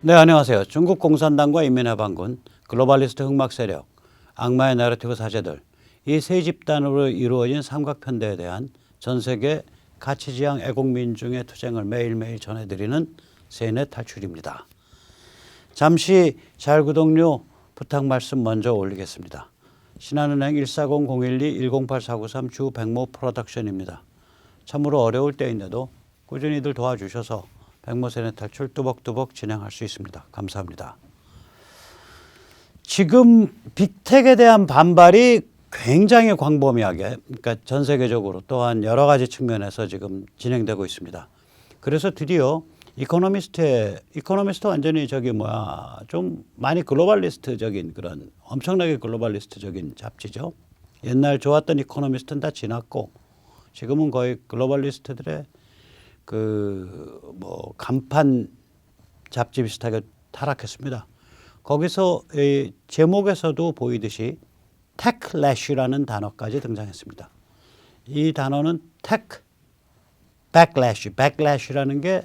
네, 안녕하세요. 중국 공산당과 인민해방군, 글로벌리스트 흑막 세력, 악마의 내러티브 사제들, 이 세 집단으로 이루어진 삼각편대에 대한 전 세계 가치지향 애국민중의 투쟁을 매일매일 전해드리는 세뇌 탈출입니다. 잠시 잘 구독료 부탁 말씀 먼저 올리겠습니다. 신한은행 140-012-108493 주 백모 프로덕션입니다. 참으로 어려울 때인데도 꾸준히들 도와주셔서 백모 세뇌 탈출 뚜벅뚜벅 진행할 수 있습니다. 감사합니다. 지금 빅텍에 대한 반발이 굉장히 광범위하게, 그러니까 전 세계적으로 또한 여러 가지 측면에서 지금 진행되고 있습니다. 그래서 드디어 이코노미스트 완전히 좀 많이 글로벌리스트적인 그런 엄청나게 글로벌리스트적인 잡지죠. 옛날 좋았던 이코노미스트는 다 지났고 지금은 거의 글로벌리스트들의 간판 잡지 비슷하게 타락했습니다. 거기서 이 제목에서도 보이듯이 테클래시라는 단어까지 등장했습니다. 이 단어는 테크, 백래시라는 게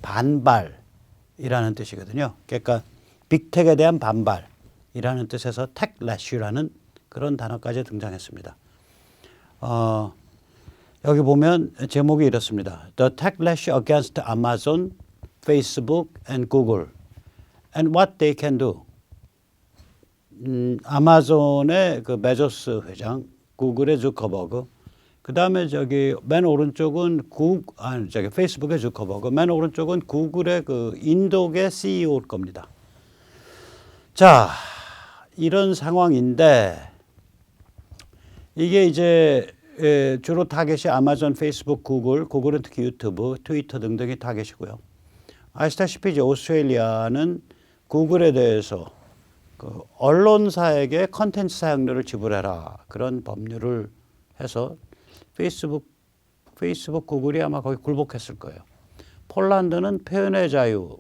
반발이라는 뜻이거든요. 그러니까 빅텍에 대한 반발이라는 뜻에서 테클래시라는 그런 단어까지 등장했습니다. 여기 보면 제목이 이렇습니다. The Techlash Against Amazon, Facebook and Google and what they can do. 아마존의 그 베조스 회장, 구글의 주커버그, 그 다음에 맨 오른쪽은 페이스북의 주커버그, 맨 오른쪽은 구글의 그 인도계 CEO일 겁니다. 자, 이런 상황인데 이게 이제 주로 타겟이 아마존, 페이스북, 구글은 특히 유튜브, 트위터 등등이 타겟이고요. 아시다시피 이제 오스트레일리아는 구글에 대해서 그 언론사에게 컨텐츠 사용료를 지불해라 그런 법률을 해서 페이스북, 구글이 아마 거기 굴복했을 거예요. 폴란드는 표현의 자유,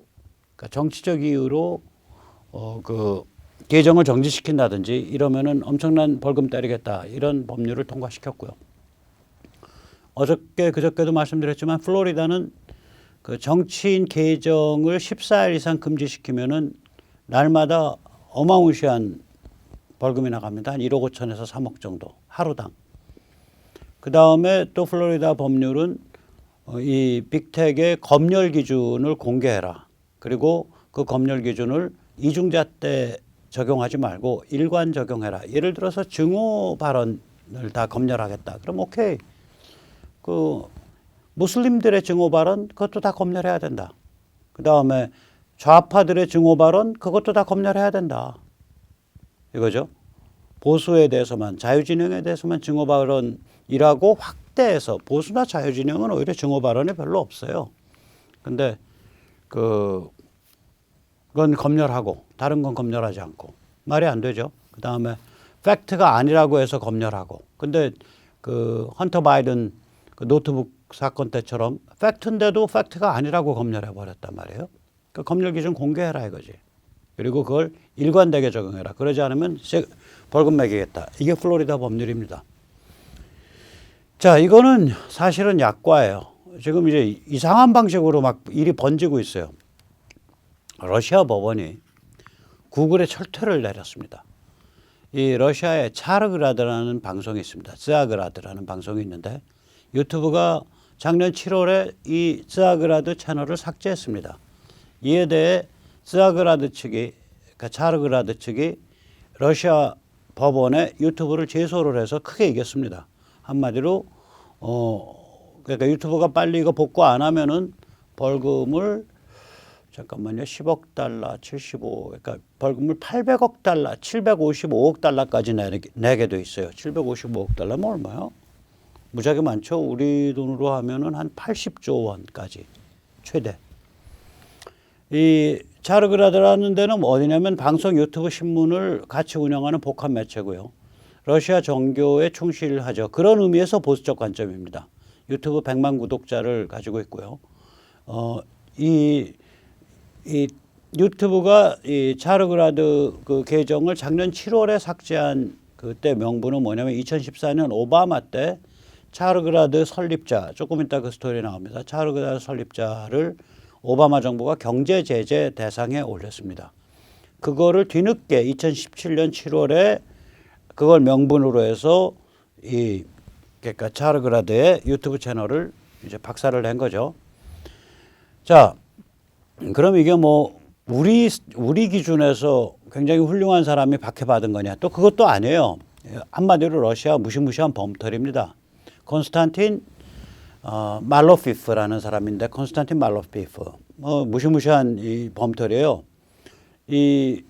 그러니까 정치적 이유로 계정을 정지시킨다든지 이러면은 엄청난 벌금 때리겠다 이런 법률을 통과시켰고요. 그저께도 말씀드렸지만 플로리다는 그 정치인 계정을 14일 이상 금지시키면은 날마다 어마무시한 벌금이 나갑니다. 한 1억 5천에서 3억 정도 하루당. 그 다음에 또 플로리다 법률은 이 빅텍의 검열 기준을 공개해라. 그리고 그 검열 기준을 이중자 때 적용하지 말고 일관 적용해라. 예를 들어서 증오 발언을 다 검열하겠다. 그럼 오케이. 무슬림들의 증오 발언 그것도 다 검열해야 된다. 그 다음에 좌파들의 증오 발언 그것도 다 검열해야 된다. 이거죠. 보수에 대해서만, 자유진영에 대해서만 증오 발언이라고 확대해서, 보수나 자유진영은 오히려 증오 발언이 별로 없어요. 근데 그건 검열하고 다른 건 검열하지 않고 말이 안 되죠. 그 다음에 팩트가 아니라고 해서 검열하고. 근데 그 헌터 바이든 그 노트북 사건 때처럼 팩트인데도 팩트가 아니라고 검열해 버렸단 말이에요. 그 검열 기준 공개해라 이거지. 그리고 그걸 일관되게 적용해라. 그러지 않으면 벌금 매기겠다. 이게 플로리다 법률입니다. 자, 이거는 사실은 약과예요. 지금 이제 이상한 방식으로 막 일이 번지고 있어요. 러시아 법원이 구글의 철퇴를 내렸습니다. 이 러시아의 차르그라드라는 방송이 있습니다. 쯔아그라드라는 방송이 있는데 유튜브가 작년 7월에 이 쯔아그라드 채널을 삭제했습니다. 이에 대해 쯔아그라드 측이, 그러니까 차르그라드 측이 러시아 법원에 유튜브를 제소를 해서 크게 이겼습니다. 한마디로 그러니까 유튜브가 빨리 이거 복구 안 하면은 벌금을 10억 달러, 그러니까 벌금을 800억 달러, 755억 달러까지 내게 돼 있어요. 755억 달러면 얼마요? 무지하게 많죠. 우리 돈으로 하면은 한 80조 원까지 최대. 이 차르그라드라는 데는 어디냐면 방송, 유튜브, 신문을 같이 운영하는 복합 매체고요. 러시아 정교에 충실하죠. 그런 의미에서 보수적 관점입니다. 유튜브 100만 구독자를 가지고 있고요. 이 유튜브가 이 차르그라드 그 계정을 작년 7월에 삭제한 그때 명분은 뭐냐면 2014년 오바마 때 차르그라드 설립자, 조금 이따 그 스토리 나옵니다. 차르그라드 설립자를 오바마 정부가 경제 제재 대상에 올렸습니다. 그거를 뒤늦게 2017년 7월에 그걸 명분으로 해서 그러니까 차르그라드의 유튜브 채널을 이제 박살을 낸 거죠. 자, 그럼 이게 뭐 우리 기준에서 굉장히 훌륭한 사람이 박해받은 거냐? 또 그것도 아니에요. 한마디로 러시아 무시무시한 범털입니다. 콘스탄틴 말로피프라는 사람인데 콘스탄틴 말로피프 무시무시한 이 범털이에요. 이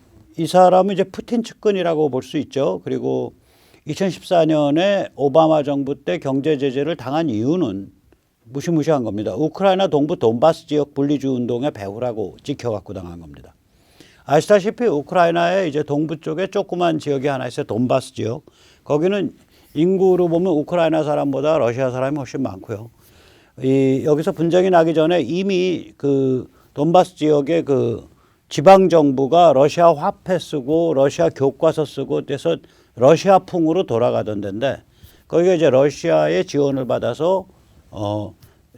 사람은 이제 푸틴 측근이라고 볼 수 있죠. 그리고 2014년에 오바마 정부 때 경제 제재를 당한 이유는 무시무시한 겁니다. 우크라이나 동부 돈바스 지역 분리주의 운동의 배후라고 찍혀갖고 당한 겁니다. 아시다시피 우크라이나의 이제 동부 쪽에 조그만 지역이 하나 있어요. 돈바스 지역. 거기는 인구로 보면 우크라이나 사람보다 러시아 사람이 훨씬 많고요. 여기서 분쟁이 나기 전에 이미 그 돈바스 지역의 그 지방 정부가 러시아 화폐 쓰고 러시아 교과서 쓰고 그래서 러시아풍으로 돌아가던 데인데 거기가 이제 러시아의 지원을 받아서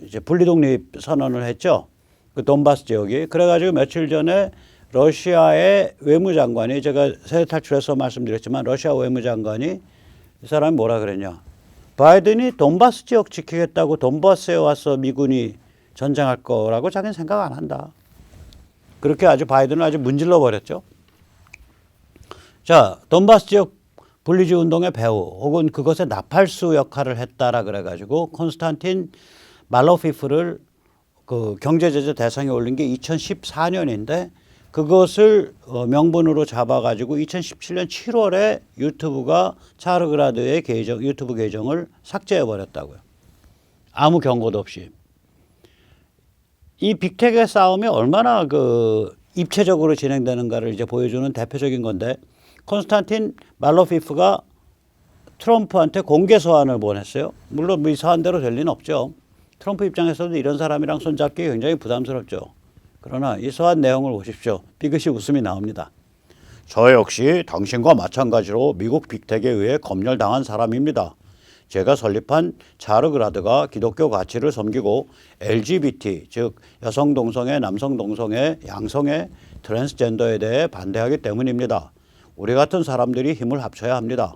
이제 분리독립 선언을 했죠. 그 돈바스 지역이. 그래가지고 며칠 전에 러시아의 외무장관이 제가 세계 탈출해서 말씀드렸지만 러시아 외무장관이 이 사람이 뭐라 그랬냐. 바이든이 돈바스 지역 지키겠다고 돈바스에 와서 미군이 전쟁할 거라고 자기는 생각 안 한다. 그렇게 아주 바이든을 아주 문질러 버렸죠. 자, 돈바스 지역 분리주의 운동의 배후 혹은 그것의 나팔수 역할을 했다라 그래가지고 콘스탄틴 말로피프를 그 경제제재 대상에 올린 게 2014년인데 그것을 명분으로 잡아가지고 2017년 7월에 유튜브가 차르그라드의 유튜브 계정을 삭제해 버렸다고요. 아무 경고도 없이. 이 빅텍의 싸움이 얼마나 그 입체적으로 진행되는가를 이제 보여주는 대표적인 건데 콘스탄틴 말로피프가 트럼프한테 공개 서한을 보냈어요. 물론 이 서한대로 될 리는 없죠. 트럼프 입장에서도 이런 사람이랑 손잡기 굉장히 부담스럽죠. 그러나 이 서한 내용을 보십시오. 삐끗이 웃음이 나옵니다. 저 역시 당신과 마찬가지로 미국 빅텍에 의해 검열당한 사람입니다. 제가 설립한 차르그라드가 기독교 가치를 섬기고 LGBT 즉 여성 동성애, 남성 동성애, 양성애, 트랜스젠더에 대해 반대하기 때문입니다. 우리 같은 사람들이 힘을 합쳐야 합니다.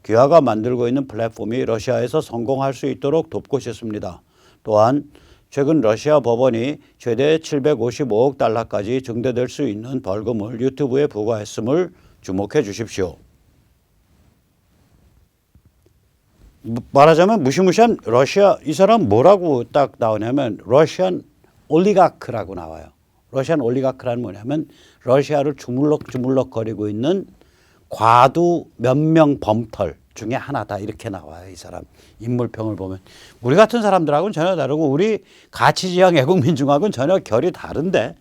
귀하가 만들고 있는 플랫폼이 러시아에서 성공할 수 있도록 돕고 싶습니다. 또한 최근 러시아 법원이 최대 755억 달러까지 증대될 수 있는 벌금을 유튜브에 부과했음을 주목해 주십시오. 말하자면 무시무시한 러시아, 이 사람 뭐라고 딱 나오냐면 러시안 올리가크라고 나와요. 러시안 올리가크란 뭐냐면 러시아를 주물럭거리고 있는 과두 몇 명 범털 중에 하나다 이렇게 나와요. 이 사람 인물평을 보면 우리 같은 사람들하고는 전혀 다르고 우리 가치지향 애국민중하고는 전혀 결이 다른데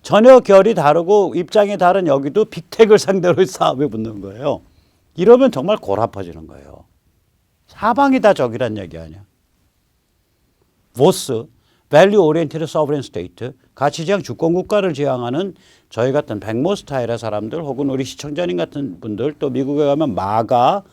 전혀 결이 다르고 입장이 다른 여기도 빅텍을 상대로 싸움에 붙는 거예요. 이러면 정말 골아파지는 거예요. 사방이 다 적이란 얘기 아니야. 보스, Value Oriented Sovereign State, 가치지향 주권국가를 지향하는 저희 같은 백모 스타일의 사람들 혹은 우리 시청자님 같은 분들 또 미국에 가면 마가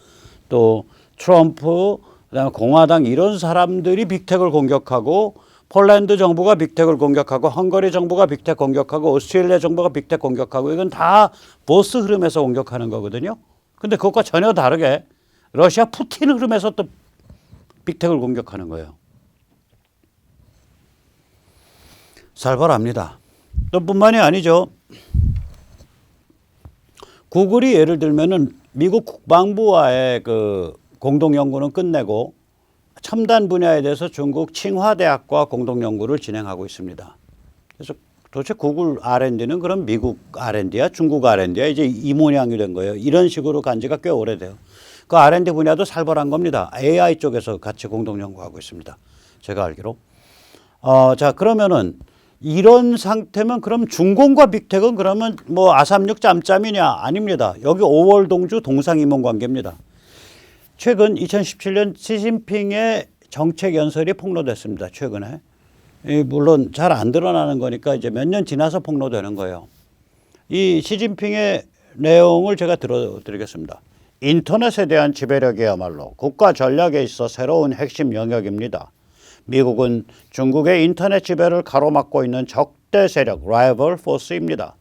또 트럼프 그다음에 공화당 이런 사람들이 빅텍을 공격하고 폴란드 정부가 빅텍을 공격하고 헝가리 정부가 빅텍 공격하고 오스트레일리아 정부가 빅텍 공격하고 이건 다 보스 흐름에서 공격하는 거거든요. 근데 그것과 전혀 다르게 러시아 푸틴 흐름에서 또 빅텍을 공격하는 거예요. 살벌합니다. 또 뿐만이 아니죠. 구글이 예를 들면은 미국 국방부와의 그 공동 연구는 끝내고 첨단 분야에 대해서 중국 칭화대학과 공동 연구를 진행하고 있습니다. 그래서 도대체 구글 R&D는 그럼 미국 R&D야, 중국 R&D야 이제 이 모양이 된 거예요. 이런 식으로 간 지가 꽤 오래돼요. 그 R&D 분야도 살벌한 겁니다. AI 쪽에서 같이 공동 연구하고 있습니다. 제가 알기로. 자 그러면은 이런 상태면 그럼 중공과 빅텍은 그러면 뭐 아삼육 짬짬이냐? 아닙니다. 여기 5월 동주 동상이몽 관계입니다. 최근 2017년 시진핑의 정책 연설이 폭로됐습니다. 최근에. 물론 잘 안 드러나는 거니까 이제 몇 년 지나서 폭로되는 거예요. 이 시진핑의 내용을 제가 들어드리겠습니다. 인터넷에 대한 지배력이야말로 국가 전략에 있어 새로운 핵심 영역입니다. 미국은 중국의 인터넷 지배를 가로막고 있는 적대 세력, 라이벌 포스입니다.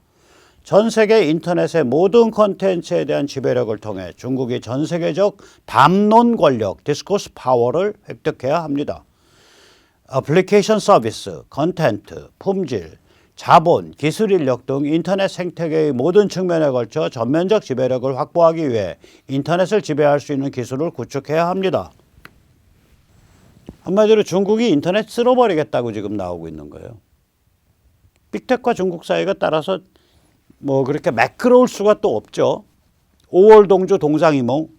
전 세계 인터넷의 모든 콘텐츠에 대한 지배력을 통해 중국이 전 세계적 담론 권력, 디스코스 파워를 획득해야 합니다. 애플리케이션 서비스, 컨텐트, 품질, 자본, 기술 인력 등 인터넷 생태계의 모든 측면에 걸쳐 전면적 지배력을 확보하기 위해 인터넷을 지배할 수 있는 기술을 구축해야 합니다. 한마디로 중국이 인터넷 쓸어버리겠다고 지금 나오고 있는 거예요. 빅텍과 중국 사이가 따라서 뭐 그렇게 매끄러울 수가 또 없죠. 5월 동주 동상이몽.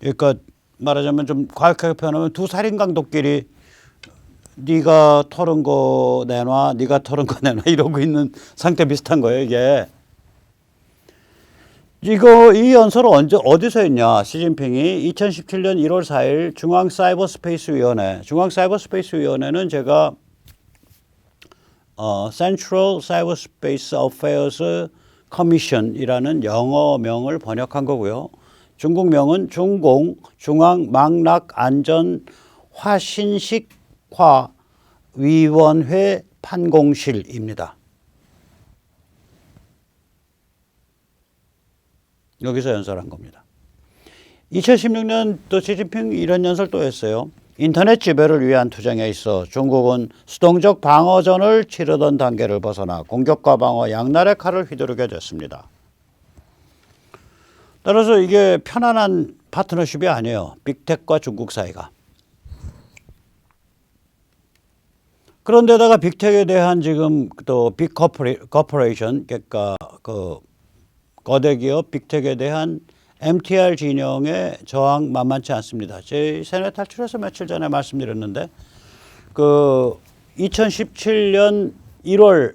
그러니까 말하자면 좀 과격하게 표현하면 두 살인 강도끼리 네가 털은 거 내놔, 네가 털은 거 내놔 이러고 있는 상태 비슷한 거예요, 이게. 이 연설을 어디서 했냐? 시진핑이 2017년 1월 4일 중앙사이버스페이스위원회는 제가 Central Cyberspace Affairs Commission이라는 영어명을 번역한 거고요. 중국명은 중공 중앙망락안전화신식화위원회 판공실입니다. 여기서 연설한 겁니다. 2016년 또 시진핑 이런 연설 또 했어요. 인터넷 지배를 위한 투쟁에 있어 중국은 수동적 방어전을 치르던 단계를 벗어나 공격과 방어 양날의 칼을 휘두르게 됐습니다. 따라서 이게 편안한 파트너십이 아니에요. 빅텍과 중국 사이가. 그런데다가 빅텍에 대한 지금 또 빅 코퍼레이션, 그러니까 그 거대 기업 빅텍에 대한 MTR 진영의 저항 만만치 않습니다. 제 세뇌 탈출에서 며칠 전에 말씀드렸는데 그 2017년 1월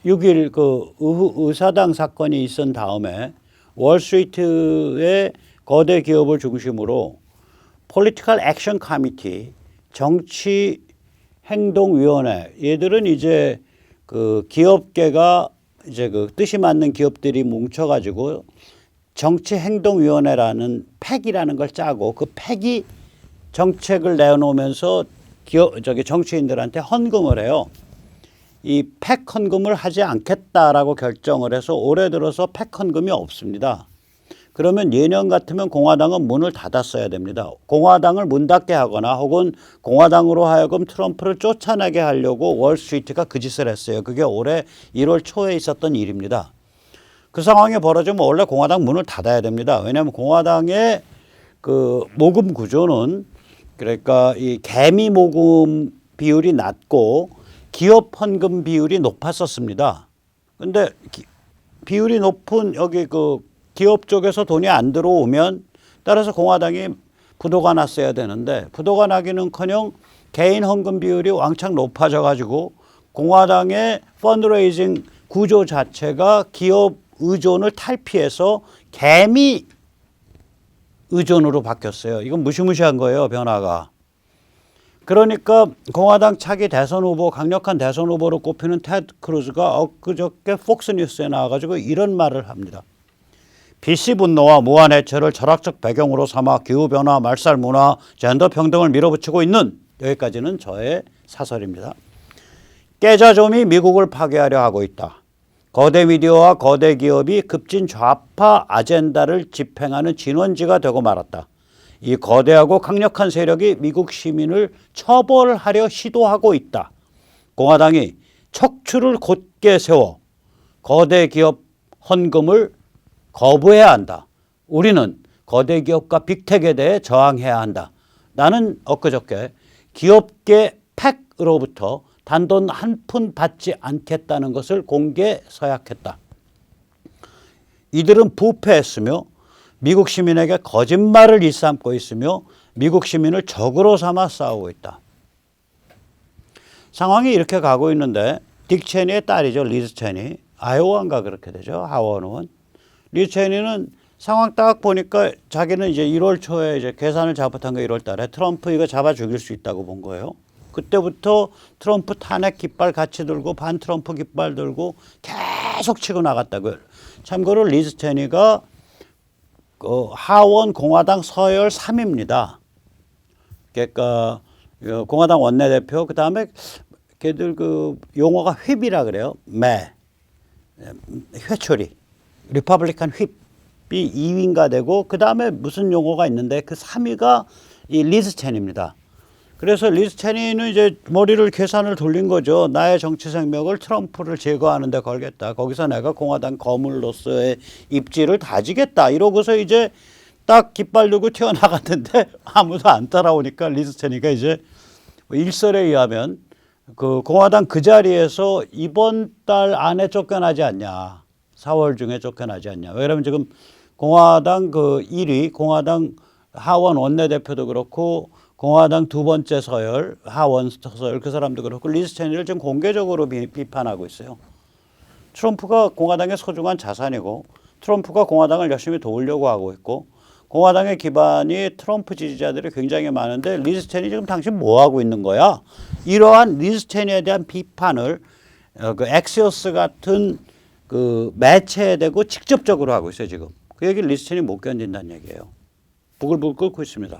6일 그 의사당 사건이 있은 다음에 월스트리트의 거대 기업을 중심으로 Political Action Committee 정치 행동위원회 얘들은 이제 그 기업계가 이제 그 뜻이 맞는 기업들이 뭉쳐가지고 정치행동위원회라는 팩이라는 걸 짜고 그 팩이 정책을 내놓으면서 정치인들한테 헌금을 해요. 이 팩 헌금을 하지 않겠다라고 결정을 해서 올해 들어서 팩 헌금이 없습니다. 그러면 예년 같으면 공화당은 문을 닫았어야 됩니다. 공화당을 문 닫게 하거나 혹은 공화당으로 하여금 트럼프를 쫓아내게 하려고 월스트리트가 그 짓을 했어요. 그게 올해 1월 초에 있었던 일입니다. 그 상황이 벌어지면 원래 공화당 문을 닫아야 됩니다. 왜냐하면 공화당의 그 모금 구조는 그러니까 이 개미 모금 비율이 낮고 기업 헌금 비율이 높았었습니다. 근데 비율이 높은 여기 그 기업 쪽에서 돈이 안 들어오면 따라서 공화당이 부도가 났어야 되는데 부도가 나기는커녕 개인 헌금 비율이 왕창 높아져 가지고 공화당의 펀드레이징 구조 자체가 기업 의존을 탈피해서 개미 의존으로 바뀌었어요. 이건 무시무시한 거예요, 변화가. 그러니까 공화당 차기 대선 후보, 강력한 대선 후보로 꼽히는 테드 크루즈가 엊그저께 폭스뉴스에 나와가지고 이런 말을 합니다. PC 분노와 무한 해체를 철학적 배경으로 삼아 기후변화, 말살문화, 젠더 평등을 밀어붙이고 있는 여기까지는 저의 사설입니다. 깨자좀이 미국을 파괴하려 하고 있다. 거대 미디어와 거대 기업이 급진 좌파 아젠다를 집행하는 진원지가 되고 말았다. 이 거대하고 강력한 세력이 미국 시민을 처벌하려 시도하고 있다. 공화당이 척추를 곧게 세워 거대 기업 헌금을 거부해야 한다. 우리는 거대 기업과 빅텍에 대해 저항해야 한다. 나는 엊그저께 기업계 팩으로부터 단돈 한 푼 받지 않겠다는 것을 공개 서약했다. 이들은 부패했으며 미국 시민에게 거짓말을 일삼고 있으며 미국 시민을 적으로 삼아 싸우고 있다. 상황이 이렇게 가고 있는데 딕 체니의 딸이죠. 리즈 체니. 아이오와인가 그렇게 되죠. 하원 의원. 리즈 체니는 상황 딱 보니까 자기는 이제 1월 초에 이제 계산을 잘못한 거 1월 달에 트럼프 이거 잡아 죽일 수 있다고 본 거예요. 그때부터 트럼프 탄핵 깃발 같이 들고 반 트럼프 깃발 들고 계속 치고 나갔다고요. 참고로 리즈 체니가 하원 공화당 서열 3위입니다. 그러니까 공화당 원내대표 그다음에 걔들 그 용어가 휩이라 그래요. 회초리. 리퍼블리칸 휩이 2위인가 되고 그다음에 무슨 용어가 있는데 그 3위가 이 리즈 체니입니다. 그래서 리즈 체니는 이제 머리를 계산을 돌린 거죠. 나의 정치 생명을 트럼프를 제거하는 데 걸겠다. 거기서 내가 공화당 거물로서의 입지를 다지겠다. 이러고서 이제 딱 깃발 들고 튀어나갔는데 아무도 안 따라오니까 리즈 체니가 이제 일설에 의하면 그 공화당 그 자리에서 이번 달 안에 쫓겨나지 않냐. 4월 중에 쫓겨나지 않냐. 왜냐하면 지금 공화당 그 1위, 공화당 하원 원내대표도 그렇고 공화당 두 번째 서열, 하원 서열 그 사람도 그렇고 리즈 체니를 지금 공개적으로 비판하고 있어요. 트럼프가 공화당의 소중한 자산이고 트럼프가 공화당을 열심히 도우려고 하고 있고 공화당의 기반이 트럼프 지지자들이 굉장히 많은데 리즈 체니 지금 당신 뭐 하고 있는 거야? 이러한 리즈 체니에 대한 비판을 그 엑시오스 같은 그 매체에 대고 직접적으로 하고 있어요 지금. 그 얘기를 리즈 체니 못 견딘다는 얘기예요. 부글부글 끓고 있습니다.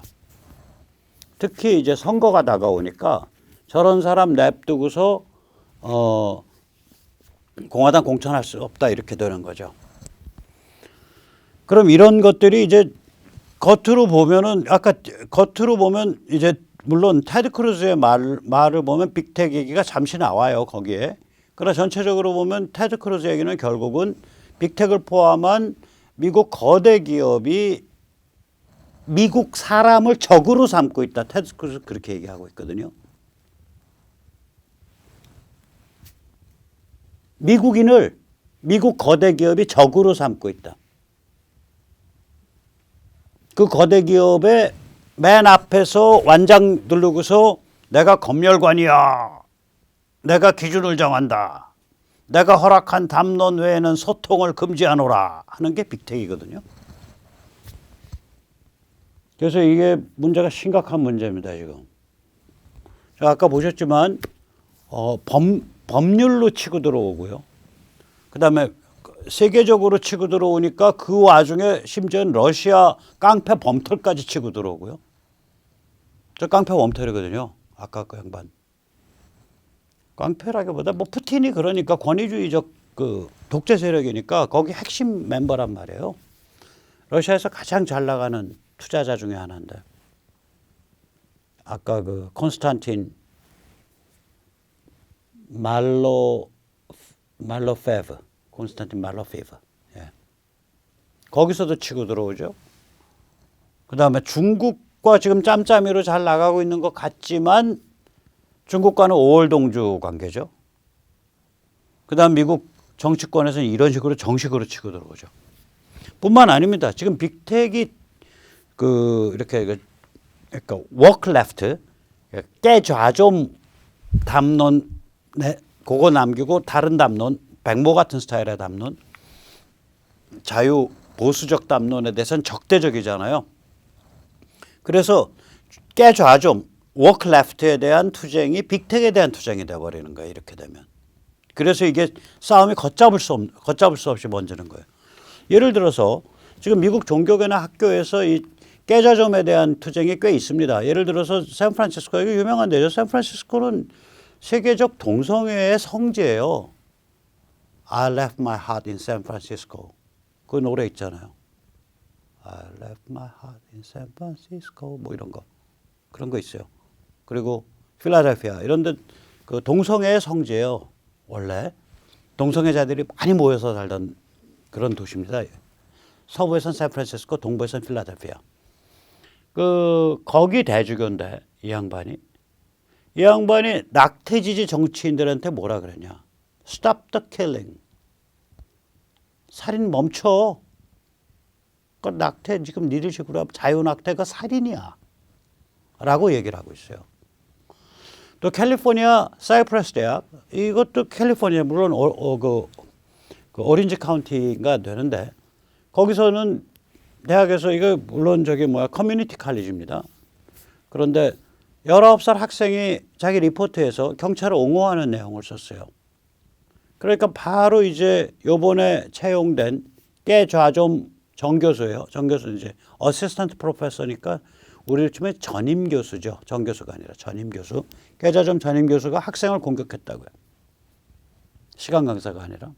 특히 이제 선거가 다가오니까 저런 사람 냅두고서 공화당 공천할 수 없다 이렇게 되는 거죠. 그럼 이런 것들이 이제 겉으로 보면은 아까 겉으로 보면 이제 물론 테드 크루즈의 말을 보면 빅텍 얘기가 잠시 나와요 거기에. 그러나 전체적으로 보면 테드 크루즈 얘기는 결국은 빅텍을 포함한 미국 거대 기업이 미국 사람을 적으로 삼고 있다. 테드 크루즈 그렇게 얘기하고 있거든요. 미국인을 미국 거대 기업이 적으로 삼고 있다. 그 거대 기업의 맨 앞에서 완장 누르고서 내가 검열관이야. 내가 기준을 정한다. 내가 허락한 담론 외에는 소통을 금지하노라 하는 게 빅텍이거든요. 그래서 이게 문제가 심각한 문제입니다. 지금. 아까 보셨지만 법률로 치고 들어오고요. 그다음에 세계적으로 치고 들어오니까 그 와중에 심지어는 러시아 깡패 범털까지 치고 들어오고요. 저 깡패 범털이거든요. 아까 그 양반. 깡패라기보다 뭐 푸틴이 그러니까 권위주의적 그 독재 세력이니까 거기 핵심 멤버란 말이에요. 러시아에서 가장 잘 나가는 투자자 중에 하나인데 아까 그 콘스탄틴 말로페브 콘스탄틴 말로페브 거기서도 치고 들어오죠. 그다음에 중국과 지금 짬짬이로 잘 나가고 있는 것 같지만 중국과는 5월 동주 관계죠. 그다음 미국 정치권에서는 이런 식으로 정식으로 치고 들어오죠. 뿐만 아닙니다. 지금 빅텍이 그 이렇게 그러니까 워크 레프트 깨좌좀 담론 그거 남기고 다른 담론 백모 같은 스타일의 담론 자유 보수적 담론에 대해서는 적대적이잖아요. 그래서 깨좌좀 워크 레프트에 대한 투쟁이 빅텍에 대한 투쟁이 돼버리는 거예요. 이렇게 되면. 그래서 이게 싸움이 걷잡을 수 없이 번지는 거예요. 예를 들어서 지금 미국 종교계나 학교에서 이 깨좌점에 대한 투쟁이 꽤 있습니다. 예를 들어서 샌프란시스코 이게 유명한 데죠. 샌프란시스코는 세계적 동성애의 성지예요. I left my heart in San Francisco. 그 노래 있잖아요. I left my heart in San Francisco. 뭐 이런 거. 그런 거 있어요. 그리고 필라델피아 이런 데 그 동성애의 성지예요. 원래 동성애자들이 많이 모여서 살던 그런 도시입니다. 서부에선 샌프란시스코, 동부에선 필라델피아. 거기 대주교인데 이 양반이 낙태지지 정치인들한테 뭐라 그러냐? Stop the killing. 살인 멈춰. 그 낙태 지금 니들 식으로 하면 자유낙태가 살인이야. 라고 얘기를 하고 있어요. 또 캘리포니아 사이프러스 대학 이것도 캘리포니아 물론 그 오렌지 카운티가 되는데 거기서는 대학에서 이거 물론 커뮤니티 칼리지입니다. 그런데 19살 학생이 자기 리포트에서 경찰을 옹호하는 내용을 썼어요. 그러니까 바로 이제 요번에 채용된 깨좌좀 정교수예요. 정교수 이제 어시스턴트 프로페서니까 우리로 치면 전임 교수죠. 전 교수가 아니라 전임 교수. 계좌점 전임 교수가 학생을 공격했다고요. 시간 강사가 아니라.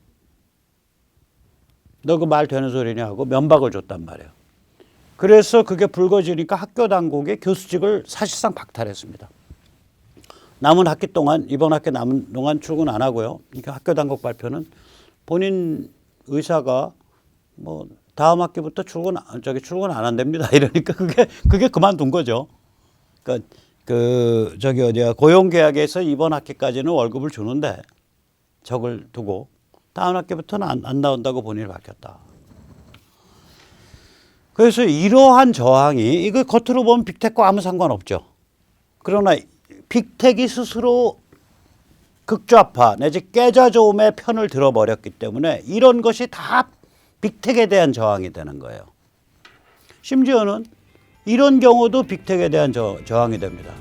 너 그 말 되는 소리냐 하고 면박을 줬단 말이에요. 그래서 그게 불거지니까 학교 당국이 교수직을 사실상 박탈했습니다. 남은 학기 동안 이번 학기 남은 동안 출근 안 하고요. 그러니까 학교 당국 발표는 본인 의사가 뭐 다음 학기부터 출근 안 한답니다. 이러니까 그게 그만둔 거죠. 그러니까 그 저기 어디야 고용계약에서 이번 학기까지는 월급을 주는데 적을 두고 다음 학기부터는 안 나온다고 본인이 밝혔다. 그래서 이러한 저항이 이거 겉으로 보면 빅텍과 아무 상관없죠. 그러나 빅텍이 스스로 극좌파 내지 깨자조음의 편을 들어버렸기 때문에 이런 것이 다 빅텍에 대한 저항이 되는 거예요. 심지어는 이런 경우도 빅텍에 대한 저항이 됩니다.